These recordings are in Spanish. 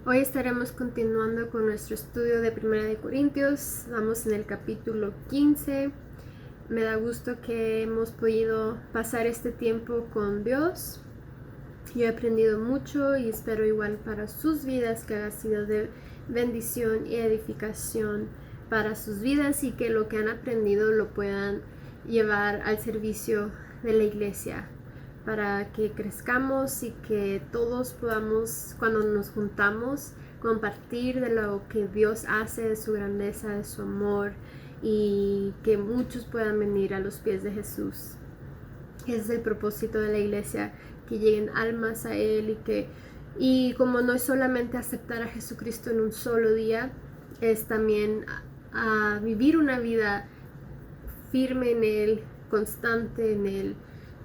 Hoy estaremos continuando con nuestro estudio de Primera de Corintios. Vamos en el capítulo 15. Me da gusto que hemos podido pasar este tiempo con Dios. Yo he aprendido mucho y espero igual para sus vidas que haya sido de bendición y edificación para sus vidas y que lo que han aprendido lo puedan llevar al servicio de la iglesia, para que crezcamos y que todos podamos, cuando nos juntamos, compartir de lo que Dios hace, de su grandeza, de su amor, y que muchos puedan venir a los pies de Jesús. Ese es el propósito de la iglesia, que lleguen almas a Él y como no es solamente aceptar a Jesucristo en un solo día, es también a vivir una vida firme en Él, constante en Él,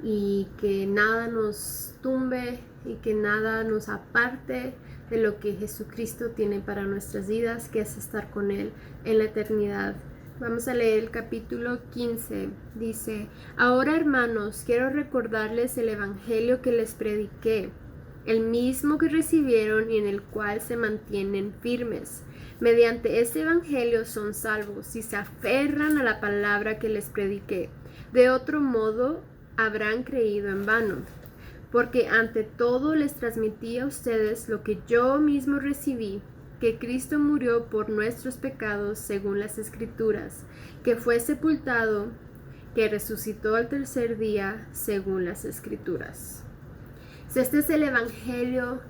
y que nada nos tumbe y que nada nos aparte de lo que Jesucristo tiene para nuestras vidas, que es estar con Él en la eternidad. Vamos a leer el capítulo 15. Dice: Ahora, hermanos, quiero recordarles el evangelio que les prediqué, el mismo que recibieron y en el cual se mantienen firmes. Mediante este evangelio son salvos si se aferran a la palabra que les prediqué. De otro modo, habrán creído en vano. Porque ante todo les transmití a ustedes lo que yo mismo recibí, que Cristo murió por nuestros pecados según las Escrituras, que fue sepultado, que resucitó al tercer día según las Escrituras. Este es el evangelio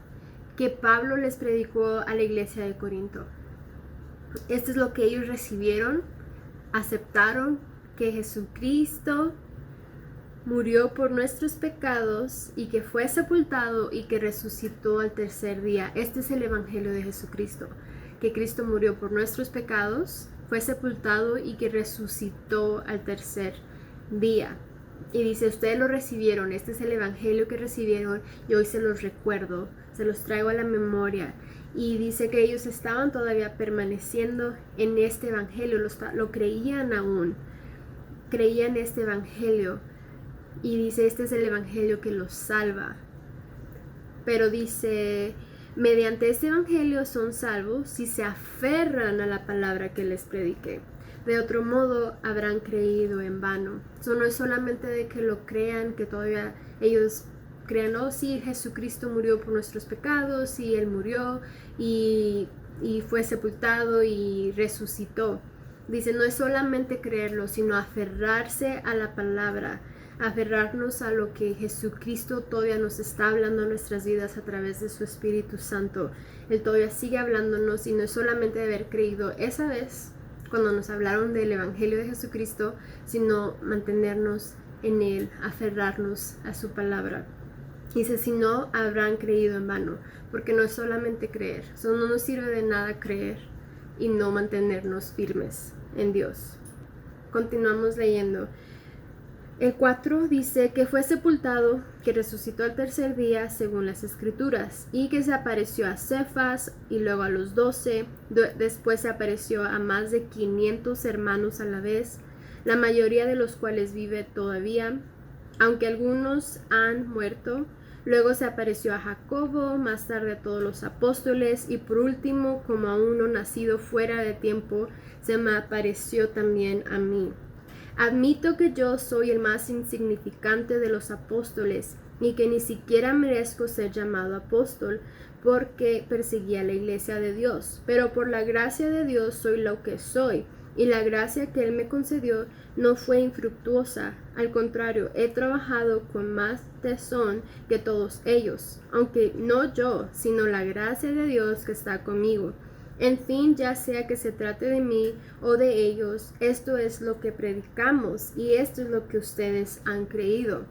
que Pablo les predicó a la iglesia de Corinto. Esto es lo que ellos recibieron, aceptaron que Jesucristo murió por nuestros pecados y que fue sepultado y que resucitó al tercer día. Este es el evangelio de Jesucristo, que Cristo murió por nuestros pecados, fue sepultado y que resucitó al tercer día. Y dice, ustedes lo recibieron, este es el evangelio que recibieron y hoy se los recuerdo, se los traigo a la memoria. Y dice que ellos estaban todavía permaneciendo en este evangelio, lo creían aún, creían este evangelio. Y dice, este es el evangelio que los salva. Pero dice, mediante este evangelio son salvos si se aferran a la palabra que les prediqué. De otro modo, habrán creído en vano. Eso no es solamente de que lo crean, que todavía ellos crean, oh sí, Jesucristo murió por nuestros pecados, y Él murió y fue sepultado y resucitó. Dice, no es solamente creerlo, sino aferrarse a la palabra, aferrarnos a lo que Jesucristo todavía nos está hablando en nuestras vidas a través de su Espíritu Santo. Él todavía sigue hablándonos y no es solamente de haber creído esa vez cuando nos hablaron del Evangelio de Jesucristo, sino mantenernos en Él, aferrarnos a su palabra. Dice, si no, habrán creído en vano, porque no es solamente creer, eso no nos sirve de nada creer y no mantenernos firmes en Dios. Continuamos leyendo. El 4 dice que fue sepultado, que resucitó al tercer día según las Escrituras, y que se apareció a Cefas y luego a los 12, después se apareció a más de 500 hermanos a la vez, la mayoría de los cuales vive todavía, aunque algunos han muerto. Luego se apareció a Jacobo, más tarde a todos los apóstoles, y por último, como a uno nacido fuera de tiempo, se me apareció también a mí. Admito que yo soy el más insignificante de los apóstoles y que ni siquiera merezco ser llamado apóstol porque perseguía la iglesia de Dios, pero por la gracia de Dios soy lo que soy, y la gracia que Él me concedió no fue infructuosa. Al contrario, he trabajado con más tesón que todos ellos, aunque no yo, sino la gracia de Dios que está conmigo. En fin, ya sea que se trate de mí o de ellos, esto es lo que predicamos y esto es lo que ustedes han creído.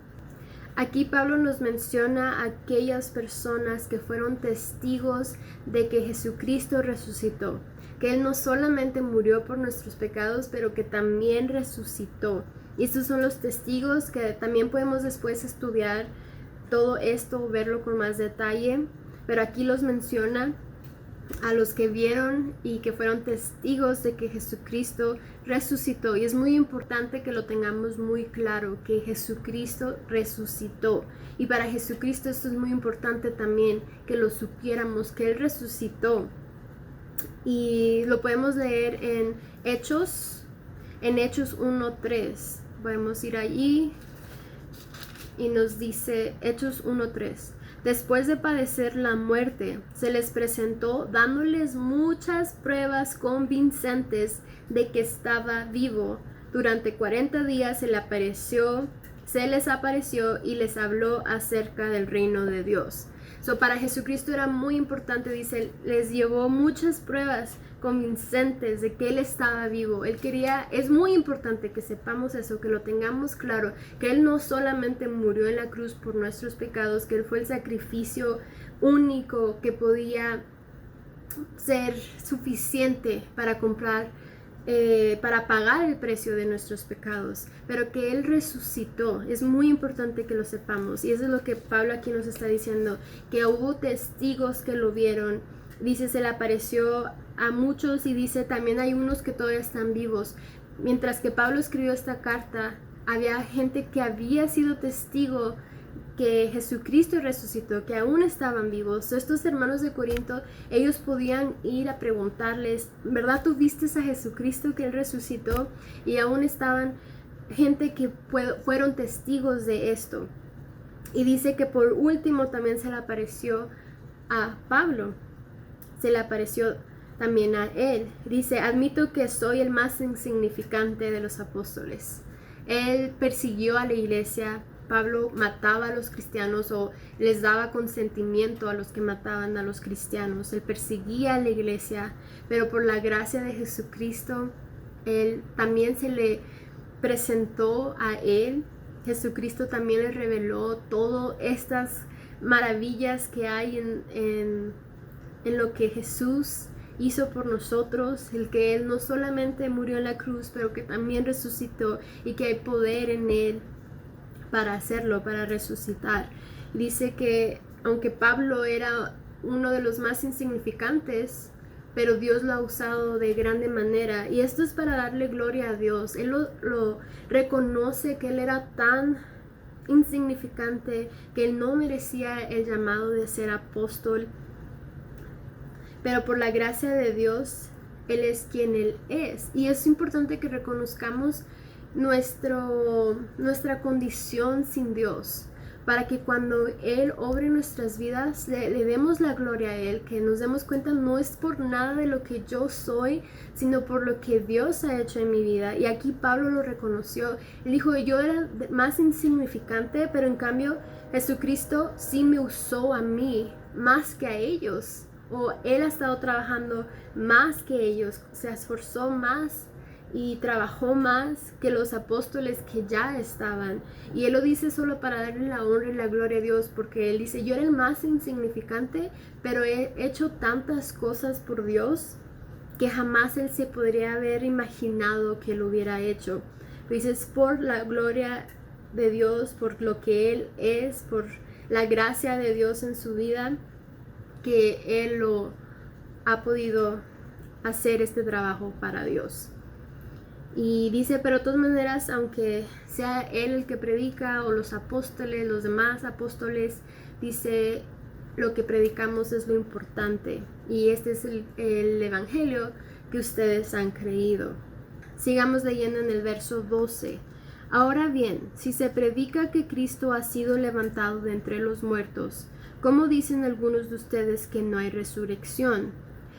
Aquí Pablo nos menciona a aquellas personas que fueron testigos de que Jesucristo resucitó, que Él no solamente murió por nuestros pecados, pero que también resucitó. Y estos son los testigos que también podemos después estudiar todo esto, verlo con más detalle, pero aquí los menciona. a los que vieron y que fueron testigos de que Jesucristo resucitó. Y es muy importante que lo tengamos muy claro, que Jesucristo resucitó. Y para Jesucristo esto es muy importante también, que lo supiéramos, que Él resucitó. Y lo podemos leer en Hechos 1:3. Podemos ir allí y nos dice Hechos 1:3. Después de padecer la muerte, se les presentó dándoles muchas pruebas convincentes de que estaba vivo. Durante 40 días se les apareció y les habló acerca del reino de Dios. Para Jesucristo era muy importante, dice, les llevó muchas pruebas convincentes de que Él estaba vivo. Es muy importante que sepamos eso, que lo tengamos claro, que Él no solamente murió en la cruz por nuestros pecados, que Él fue el sacrificio único que podía ser suficiente para para pagar el precio de nuestros pecados, pero que Él resucitó. Es muy importante que lo sepamos, y eso es lo que Pablo aquí nos está diciendo, que hubo testigos que lo vieron. Dice, se le apareció a muchos, y dice, también hay unos que todavía están vivos. Mientras que Pablo escribió esta carta, había gente que había sido testigo que Jesucristo resucitó, que aún estaban vivos. Estos hermanos de Corinto, ellos podían ir a preguntarles, ¿verdad tú viste a Jesucristo que Él resucitó? Y aún estaban gente que fueron testigos de esto. Y dice que por último también se le apareció a Pablo, se le apareció también a él. Dice, admito que soy el más insignificante de los apóstoles. Él persiguió a la iglesia. Pablo mataba a los cristianos o les daba consentimiento a los que mataban a los cristianos. Él perseguía a la iglesia, pero por la gracia de Jesucristo, Él también se le presentó a Él. Jesucristo también le reveló todas estas maravillas que hay en lo que Jesús hizo por nosotros, el que Él no solamente murió en la cruz, pero que también resucitó, y que hay poder en Él para hacerlo, para resucitar. Dice que aunque Pablo era uno de los más insignificantes, pero Dios lo ha usado de grande manera, y esto es para darle gloria a Dios. Él lo reconoce, que Él era tan insignificante, que Él no merecía el llamado de ser apóstol, pero por la gracia de Dios, Él es quien Él es. Y es importante que reconozcamos nuestra condición sin Dios, para que cuando Él obre nuestras vidas le demos la gloria a Él, que nos demos cuenta no es por nada de lo que yo soy, sino por lo que Dios ha hecho en mi vida. Y aquí Pablo lo reconoció. Él dijo, yo era más insignificante, pero en cambio Jesucristo sí me usó a mí más que a ellos, o Él ha estado trabajando más que ellos, se esforzó más y trabajó más que los apóstoles que ya estaban. Y Él lo dice solo para darle la honra y la gloria a Dios, porque Él dice, yo era el más insignificante, pero he hecho tantas cosas por Dios que jamás Él se podría haber imaginado que lo hubiera hecho. Dices, por la gloria de Dios, por lo que Él es, por la gracia de Dios en su vida, que Él lo ha podido hacer este trabajo para Dios. Y dice, pero de todas maneras, aunque sea Él el que predica o los apóstoles, los demás apóstoles, dice, lo que predicamos es lo importante, y este es el evangelio que ustedes han creído. Sigamos leyendo en el verso 12. Ahora bien, si se predica que Cristo ha sido levantado de entre los muertos, ¿cómo dicen algunos de ustedes que no hay resurrección?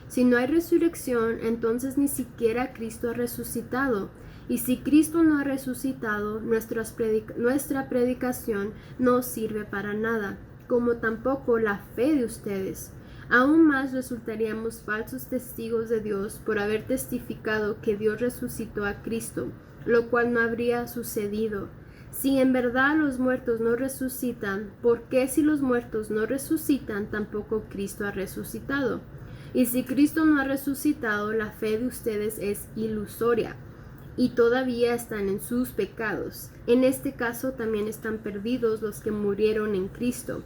Si no hay resurrección, entonces ni siquiera Cristo ha resucitado. Y si Cristo no ha resucitado, nuestra predicación no sirve para nada, como tampoco la fe de ustedes. Aún más resultaríamos falsos testigos de Dios por haber testificado que Dios resucitó a Cristo, lo cual no habría sucedido. Si en verdad los muertos no resucitan, ¿por qué si los muertos no resucitan, tampoco Cristo ha resucitado? Y si Cristo no ha resucitado, la fe de ustedes es ilusoria, y todavía están en sus pecados. En este caso también están perdidos los que murieron en Cristo.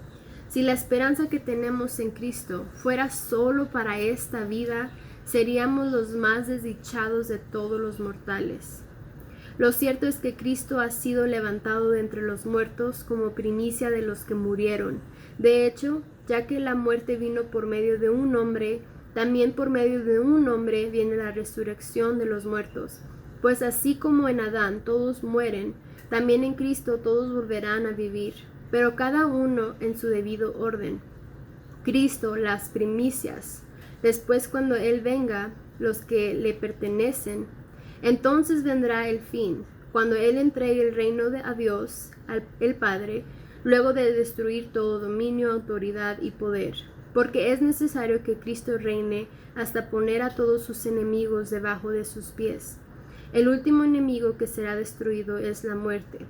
Si la esperanza que tenemos en Cristo fuera solo para esta vida, seríamos los más desdichados de todos los mortales. Lo cierto es que Cristo ha sido levantado de entre los muertos como primicia de los que murieron. De hecho, ya que la muerte vino por medio de un hombre, también por medio de un hombre viene la resurrección de los muertos. Pues así como en Adán todos mueren, también en Cristo todos volverán a vivir, pero cada uno en su debido orden. Cristo, las primicias, después cuando Él venga, los que le pertenecen. Entonces vendrá el fin, cuando Él entregue el reino a Dios, el Padre, luego de destruir todo dominio, autoridad y poder. Porque es necesario que Cristo reine hasta poner a todos sus enemigos debajo de sus pies. El último enemigo que será destruido es la muerte,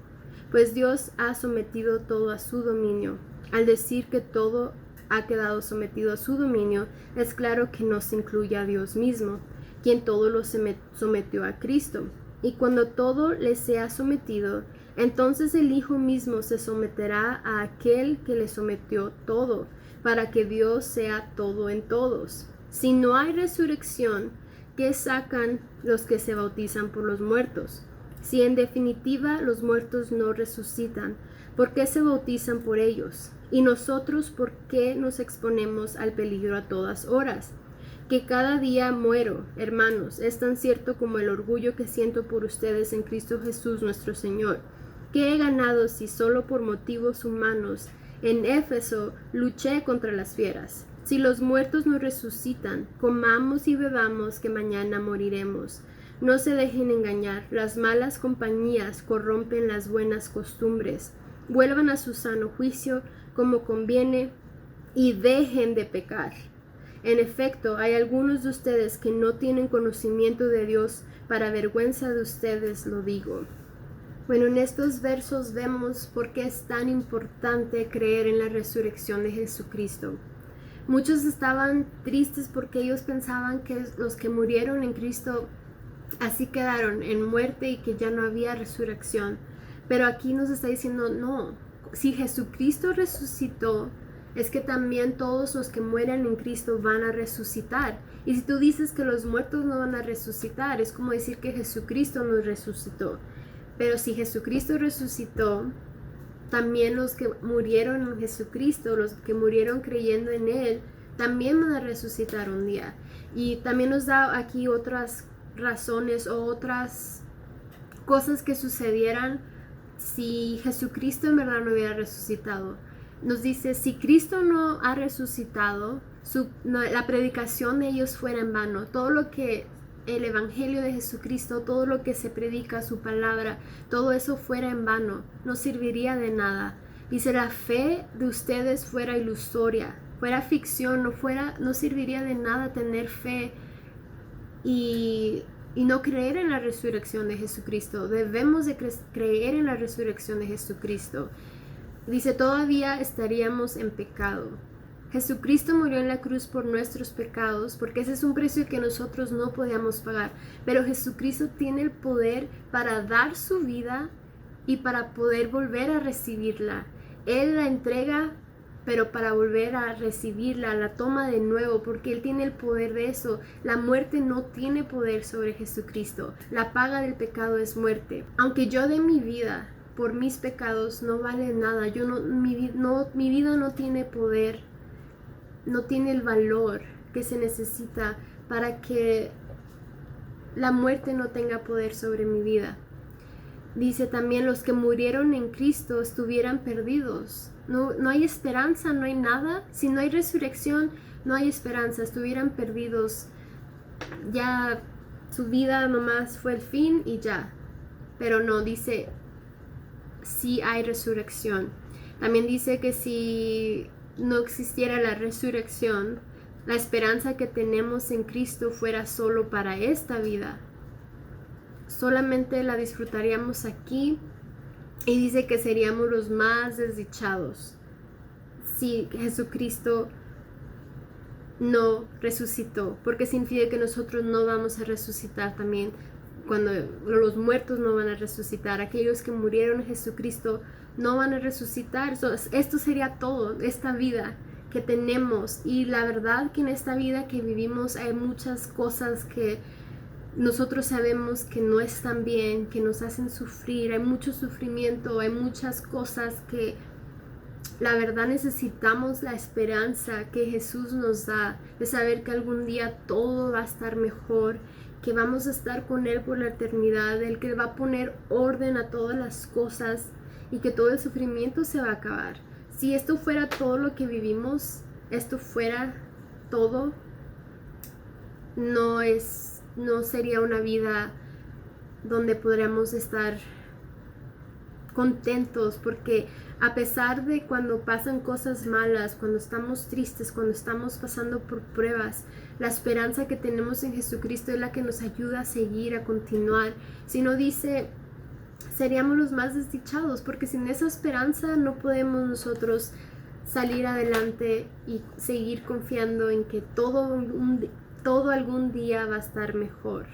pues Dios ha sometido todo a su dominio. Al decir que todo ha quedado sometido a su dominio, es claro que no se incluye a Dios mismo, quien todo lo sometió a Cristo. Y cuando todo le sea sometido, entonces el Hijo mismo se someterá a aquel que le sometió todo, para que Dios sea todo en todos. Si no hay resurrección, ¿qué sacan los que se bautizan por los muertos? Si en definitiva los muertos no resucitan, ¿por qué se bautizan por ellos? Y nosotros, ¿por qué nos exponemos al peligro a todas horas? Que cada día muero, hermanos, es tan cierto como el orgullo que siento por ustedes en Cristo Jesús nuestro Señor. ¿Qué he ganado si solo por motivos humanos en Éfeso luché contra las fieras? Si los muertos no resucitan, comamos y bebamos que mañana moriremos. No se dejen engañar, las malas compañías corrompen las buenas costumbres. Vuelvan a su sano juicio como conviene y dejen de pecar. En efecto, hay algunos de ustedes que no tienen conocimiento de Dios, para vergüenza de ustedes lo digo. Bueno, en estos versos vemos por qué es tan importante creer en la resurrección de Jesucristo. Muchos estaban tristes porque ellos pensaban que los que murieron en Cristo así quedaron en muerte y que ya no había resurrección. Pero aquí nos está diciendo, no, si Jesucristo resucitó, es que también todos los que mueren en Cristo van a resucitar. Y si tú dices que los muertos no van a resucitar, es como decir que Jesucristo nos resucitó. Pero si Jesucristo resucitó, también los que murieron en Jesucristo, los que murieron creyendo en Él, también van a resucitar un día. Y también nos da aquí otras razones o otras cosas que sucedieran si Jesucristo en verdad no hubiera resucitado. Nos dice, si Cristo no ha resucitado, la predicación de ellos fuera en vano. Todo lo que el evangelio de Jesucristo, todo lo que se predica, su palabra, todo eso fuera en vano, no serviría de nada. Dice, la fe de ustedes fuera ilusoria, fuera ficción, no serviría de nada tener fe y no creer en la resurrección de Jesucristo. Debemos de creer en la resurrección de Jesucristo. Dice, todavía estaríamos en pecado. Jesucristo murió en la cruz por nuestros pecados, porque ese es un precio que nosotros no podíamos pagar. Pero Jesucristo tiene el poder para dar su vida y para poder volver a recibirla. Él la entrega, pero para volver a recibirla, la toma de nuevo, porque Él tiene el poder de eso. La muerte no tiene poder sobre Jesucristo. La paga del pecado es muerte. Aunque yo dé mi vida por mis pecados, no vale nada. Mi vida no tiene poder, no tiene el valor que se necesita para que la muerte no tenga poder sobre mi vida. Dice también, los que murieron en Cristo estuvieran perdidos. No hay esperanza, no hay nada. Si no hay resurrección, no hay esperanza. Estuvieran perdidos. Ya su vida nomás fue el fin y ya. Pero no, dice, sí hay resurrección. También dice que si no existiera la resurrección, la esperanza que tenemos en Cristo fuera solo para esta vida. Solamente la disfrutaríamos aquí, y dice que seríamos los más desdichados si Jesucristo no resucitó, porque significa que nosotros no vamos a resucitar también. Cuando los muertos no van a resucitar, aquellos que murieron en Jesucristo no van a resucitar. Esto sería todo, esta vida que tenemos. Y la verdad que en esta vida que vivimos hay muchas cosas que nosotros sabemos que no están bien, que nos hacen sufrir, hay mucho sufrimiento, hay muchas cosas que la verdad necesitamos la esperanza que Jesús nos da, de saber que algún día todo va a estar mejor, que vamos a estar con Él por la eternidad, el que va a poner orden a todas las cosas y que todo el sufrimiento se va a acabar. Si esto fuera todo lo que vivimos, esto fuera todo, no sería una vida donde podríamos estar contentos, porque a pesar de cuando pasan cosas malas, cuando estamos tristes, cuando estamos pasando por pruebas, la esperanza que tenemos en Jesucristo es la que nos ayuda a seguir, a continuar. Si no, dice, seríamos los más desdichados, porque sin esa esperanza no podemos nosotros salir adelante y seguir confiando en que todo algún día va a estar mejor.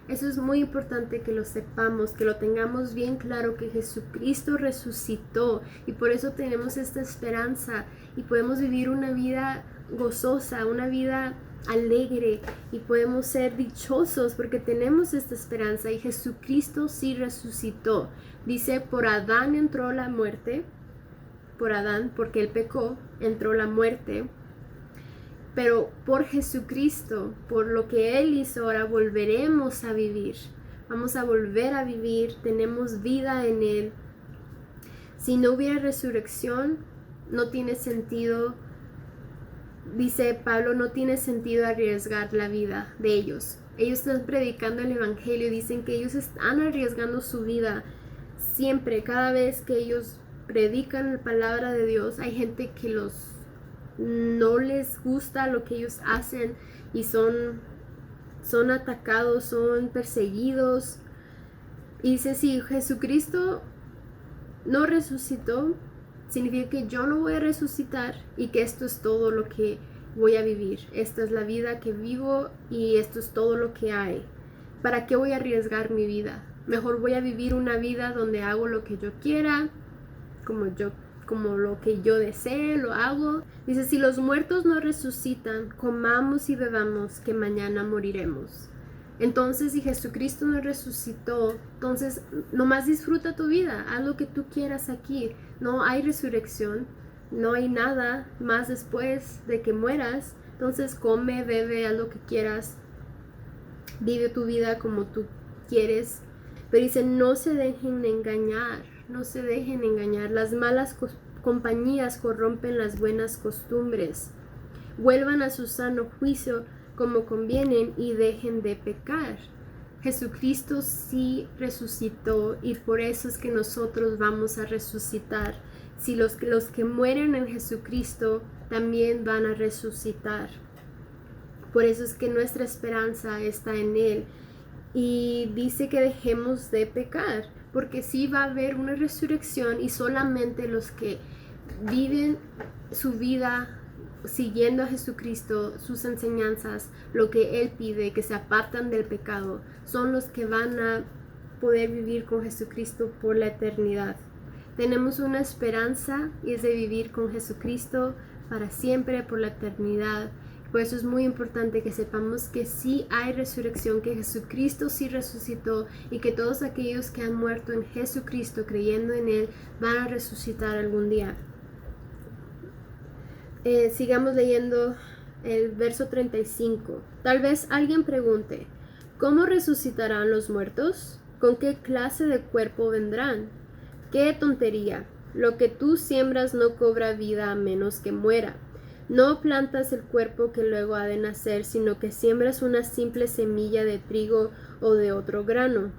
Eso es muy importante que lo sepamos, que lo tengamos bien claro, que Jesucristo resucitó y por eso tenemos esta esperanza y podemos vivir una vida gozosa, una vida alegre y podemos ser dichosos porque tenemos esta esperanza y Jesucristo sí resucitó. Dice, por Adán entró la muerte, por Adán, porque él pecó, entró la muerte. Pero por Jesucristo, por lo que Él hizo, ahora volveremos a vivir. Vamos a volver a vivir, tenemos vida en Él. Si no hubiera resurrección, no tiene sentido, dice Pablo, no tiene sentido arriesgar la vida de ellos. Ellos están predicando el Evangelio, dicen que ellos están arriesgando su vida. Siempre, cada vez que ellos predican la palabra de Dios, hay gente que no les gusta lo que ellos hacen y son atacados, son perseguidos. Y dice, si Jesucristo no resucitó, significa que yo no voy a resucitar y que esto es todo lo que voy a vivir. Esta es la vida que vivo y esto es todo lo que hay. ¿Para qué voy a arriesgar mi vida? Mejor voy a vivir una vida donde hago lo que yo quiera, como lo que yo desee, lo hago. Dice, si los muertos no resucitan, comamos y bebamos, que mañana moriremos. Entonces, si Jesucristo no resucitó, entonces nomás disfruta tu vida, haz lo que tú quieras aquí. No hay resurrección, no hay nada más después de que mueras. Entonces, come, bebe, haz lo que quieras, vive tu vida como tú quieres. Pero dice, no se dejen engañar. No se dejen engañar, las malas compañías corrompen las buenas costumbres. Vuelvan a su sano juicio como convienen y dejen de pecar. Jesucristo sí resucitó y por eso es que nosotros vamos a resucitar. Si los que mueren en Jesucristo también van a resucitar. Por eso es que nuestra esperanza está en Él. Y dice que dejemos de pecar, porque sí va a haber una resurrección y solamente los que viven su vida siguiendo a Jesucristo, sus enseñanzas, lo que Él pide, que se apartan del pecado, son los que van a poder vivir con Jesucristo por la eternidad. Tenemos una esperanza y es de vivir con Jesucristo para siempre, por la eternidad. Por eso es muy importante que sepamos que sí hay resurrección, que Jesucristo sí resucitó y que todos aquellos que han muerto en Jesucristo creyendo en Él van a resucitar algún día. Sigamos leyendo el verso 35. Tal vez alguien pregunte, ¿cómo resucitarán los muertos? ¿Con qué clase de cuerpo vendrán? ¡Qué tontería! Lo que tú siembras no cobra vida a menos que muera. No plantas el cuerpo que luego ha de nacer, sino que siembras una simple semilla de trigo o de otro grano.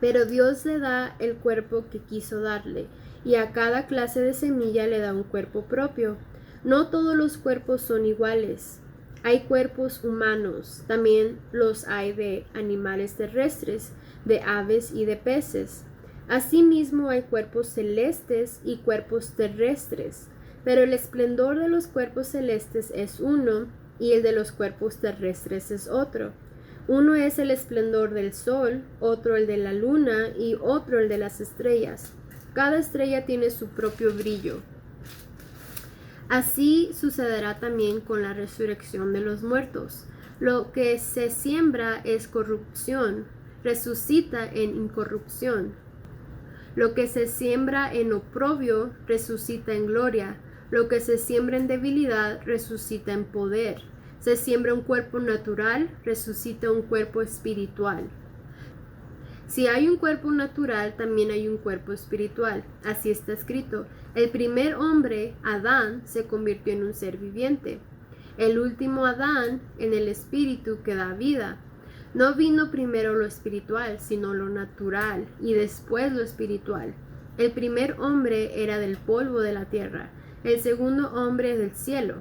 Pero Dios le da el cuerpo que quiso darle, y a cada clase de semilla le da un cuerpo propio. No todos los cuerpos son iguales. Hay cuerpos humanos, también los hay de animales terrestres, de aves y de peces. Asimismo hay cuerpos celestes y cuerpos terrestres. Pero el esplendor de los cuerpos celestes es uno, y el de los cuerpos terrestres es otro. Uno es el esplendor del sol, otro el de la luna, y otro el de las estrellas. Cada estrella tiene su propio brillo. Así sucederá también con la resurrección de los muertos. Lo que se siembra es corrupción, resucita en incorrupción. Lo que se siembra en oprobio, resucita en gloria. Lo que se siembra en debilidad, resucita en poder. Se siembra un cuerpo natural, resucita un cuerpo espiritual. Si hay un cuerpo natural, también hay un cuerpo espiritual. Así está escrito. El primer hombre, Adán, se convirtió en un ser viviente. El último Adán, en el espíritu que da vida. No vino primero lo espiritual, sino lo natural, y después lo espiritual. El primer hombre era del polvo de la tierra, el segundo hombre del cielo.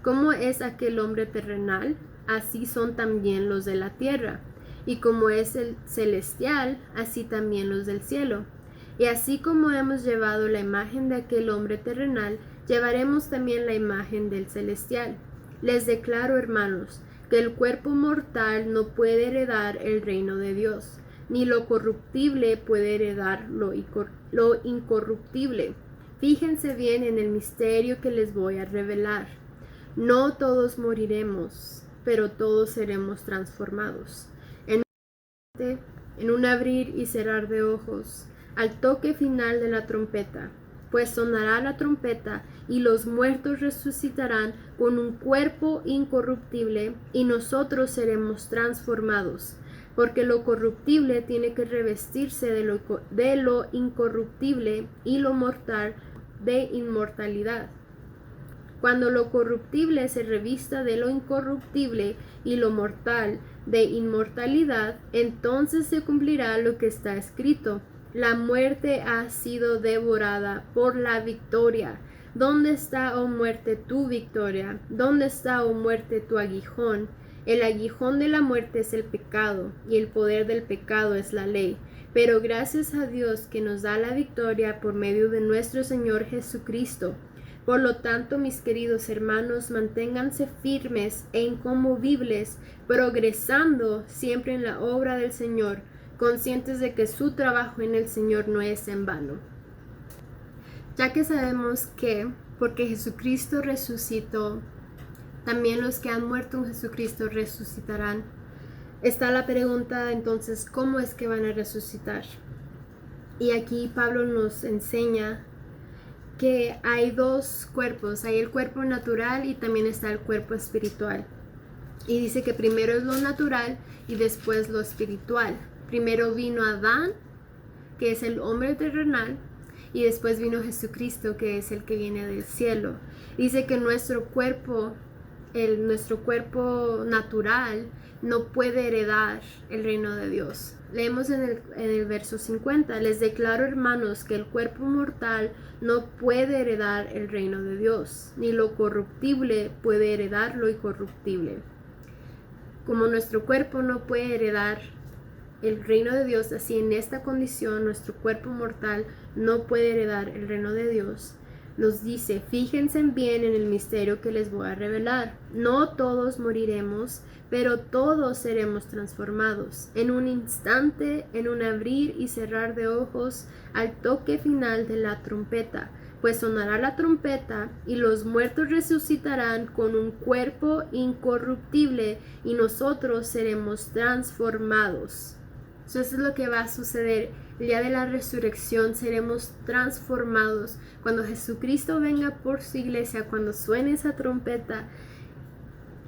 Como es aquel hombre terrenal, así son también los de la tierra. Y como es el celestial, así también los del cielo. Y así como hemos llevado la imagen de aquel hombre terrenal, llevaremos también la imagen del celestial. Les declaro, hermanos, que el cuerpo mortal no puede heredar el reino de Dios, ni lo corruptible puede heredar lo incorruptible. Fíjense bien en el misterio que les voy a revelar. No todos moriremos, pero todos seremos transformados. En un abrir y cerrar de ojos, al toque final de la trompeta, pues sonará la trompeta y los muertos resucitarán con un cuerpo incorruptible y nosotros seremos transformados, porque lo corruptible tiene que revestirse de lo incorruptible y lo mortal de inmortalidad. Cuando lo corruptible se revista de lo incorruptible y lo mortal de inmortalidad, entonces se cumplirá lo que está escrito. La muerte ha sido devorada por la victoria. ¿Dónde está, oh muerte, tu victoria? ¿Dónde está, oh muerte, tu aguijón? El aguijón de la muerte es el pecado, y el poder del pecado es la ley. Pero gracias a Dios que nos da la victoria por medio de nuestro Señor Jesucristo. Por lo tanto, mis queridos hermanos, manténganse firmes e inconmovibles, progresando siempre en la obra del Señor, conscientes de que su trabajo en el Señor no es en vano. Ya que sabemos que, porque Jesucristo resucitó, también los que han muerto en Jesucristo resucitarán, está la pregunta entonces, ¿cómo es que van a resucitar? Y aquí Pablo nos enseña que hay dos cuerpos, hay el cuerpo natural y también está el cuerpo espiritual. Y dice que primero es lo natural y después lo espiritual. Primero vino Adán, que es el hombre terrenal, y después vino Jesucristo, que es el que viene del cielo. Dice que nuestro cuerpo natural no puede heredar el reino de Dios. Leemos en el verso 50, les declaro, hermanos, que el cuerpo mortal no puede heredar el reino de Dios, ni lo corruptible puede heredar lo incorruptible. Como nuestro cuerpo no puede heredar el reino de Dios, así en esta condición nuestro cuerpo mortal no puede heredar el reino de Dios. Nos dice, fíjense bien en el misterio que les voy a revelar. No todos moriremos, pero todos seremos transformados. En un instante, en un abrir y cerrar de ojos, al toque final de la trompeta. Pues sonará la trompeta y los muertos resucitarán con un cuerpo incorruptible y nosotros seremos transformados. Eso es lo que va a suceder. El día de la resurrección seremos transformados. Cuando Jesucristo venga por su iglesia, cuando suene esa trompeta,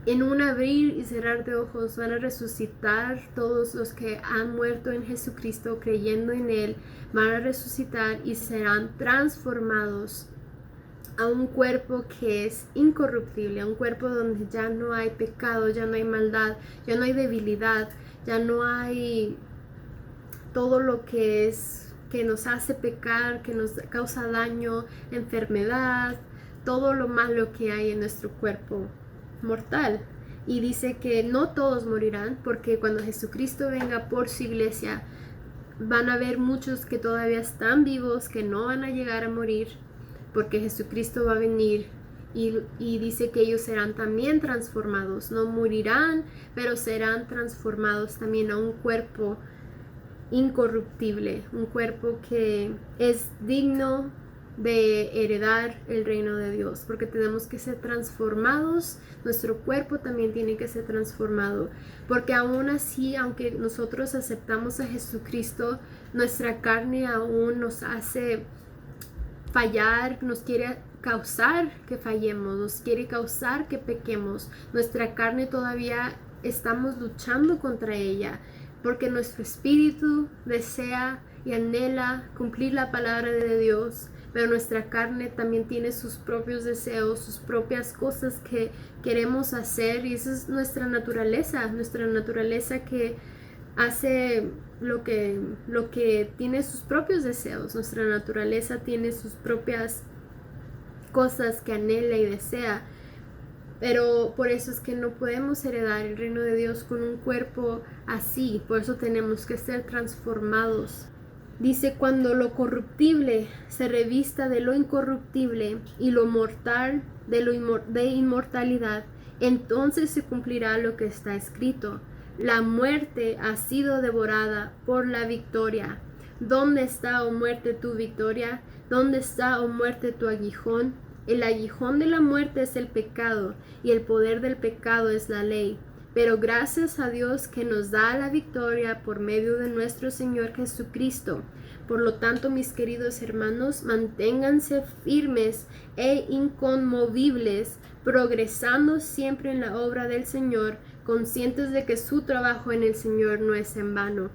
en un abrir y cerrar de ojos van a resucitar todos los que han muerto en Jesucristo creyendo en Él. Van a resucitar y serán transformados a un cuerpo que es incorruptible, a un cuerpo donde ya no hay pecado, ya no hay maldad, ya no hay debilidad, ya no hay todo lo que nos hace pecar, que nos causa daño, enfermedad, todo lo malo que hay en nuestro cuerpo mortal. Y dice que no todos morirán, porque cuando Jesucristo venga por su iglesia, van a haber muchos que todavía están vivos, que no van a llegar a morir, porque Jesucristo va a venir. Y dice que ellos serán también transformados, no morirán, pero serán transformados también a un cuerpo incorruptible, un cuerpo que es digno de heredar el reino de Dios, porque tenemos que ser transformados, nuestro cuerpo también tiene que ser transformado, porque aún así, aunque nosotros aceptamos a Jesucristo, nuestra carne aún nos hace fallar, nos quiere causar que fallemos, nos quiere causar que pequemos. Nuestra carne todavía estamos luchando contra ella, porque nuestro espíritu desea y anhela cumplir la palabra de Dios, pero nuestra carne también tiene sus propios deseos, sus propias cosas que queremos hacer, y esa es nuestra naturaleza que hace lo que tiene sus propios deseos. Nuestra naturaleza tiene sus propias cosas que anhela y desea, pero por eso es que no podemos heredar el reino de Dios con un cuerpo así. Por eso tenemos que ser transformados. Dice: cuando lo corruptible se revista de lo incorruptible y lo mortal de inmortalidad, entonces se cumplirá lo que está escrito: la muerte ha sido devorada por la victoria. ¿Dónde está, oh muerte, tu victoria? ¿Dónde está, oh muerte, tu aguijón? El aguijón de la muerte es el pecado, y el poder del pecado es la ley. Pero gracias a Dios que nos da la victoria por medio de nuestro Señor Jesucristo. Por lo tanto, mis queridos hermanos, manténganse firmes e inconmovibles, progresando siempre en la obra del Señor, conscientes de que su trabajo en el Señor no es en vano.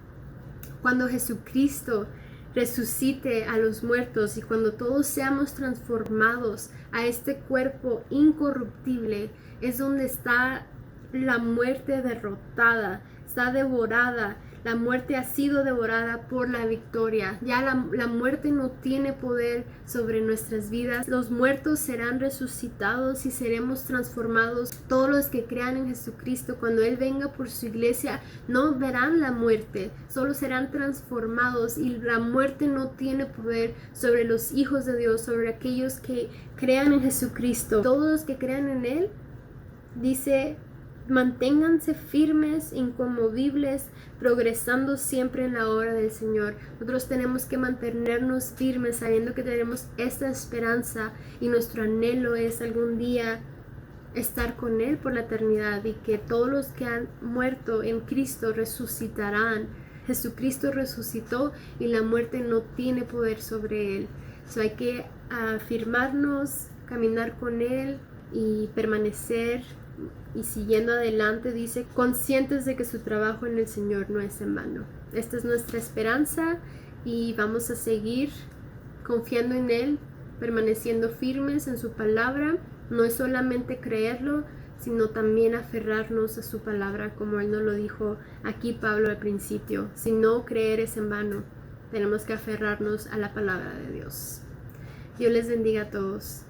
Cuando Jesucristo resucite a los muertos y cuando todos seamos transformados a este cuerpo incorruptible, es donde está la muerte derrotada, está devorada. La muerte ha sido devorada por la victoria. Ya la muerte no tiene poder sobre nuestras vidas. Los muertos serán resucitados y seremos transformados. Todos los que crean en Jesucristo, cuando Él venga por su iglesia, no verán la muerte, solo serán transformados, y la muerte no tiene poder sobre los hijos de Dios, sobre aquellos que crean en Jesucristo. Todos los que crean en Él, dice: manténganse firmes, inconmovibles, progresando siempre en la obra del Señor. Nosotros tenemos que mantenernos firmes, sabiendo que tenemos esta esperanza, y nuestro anhelo es algún día estar con Él por la eternidad, y que todos los que han muerto en Cristo resucitarán. Jesucristo resucitó y la muerte no tiene poder sobre Él. Hay que afirmarnos, caminar con Él y permanecer y siguiendo adelante. Dice: conscientes de que su trabajo en el Señor no es en vano. Esta es nuestra esperanza, y vamos a seguir confiando en Él, permaneciendo firmes en su palabra. No es solamente creerlo, sino también aferrarnos a su palabra, como Él nos lo dijo aquí Pablo al principio: si no creer es en vano. Tenemos que aferrarnos a la palabra de Dios. Dios les bendiga a todos.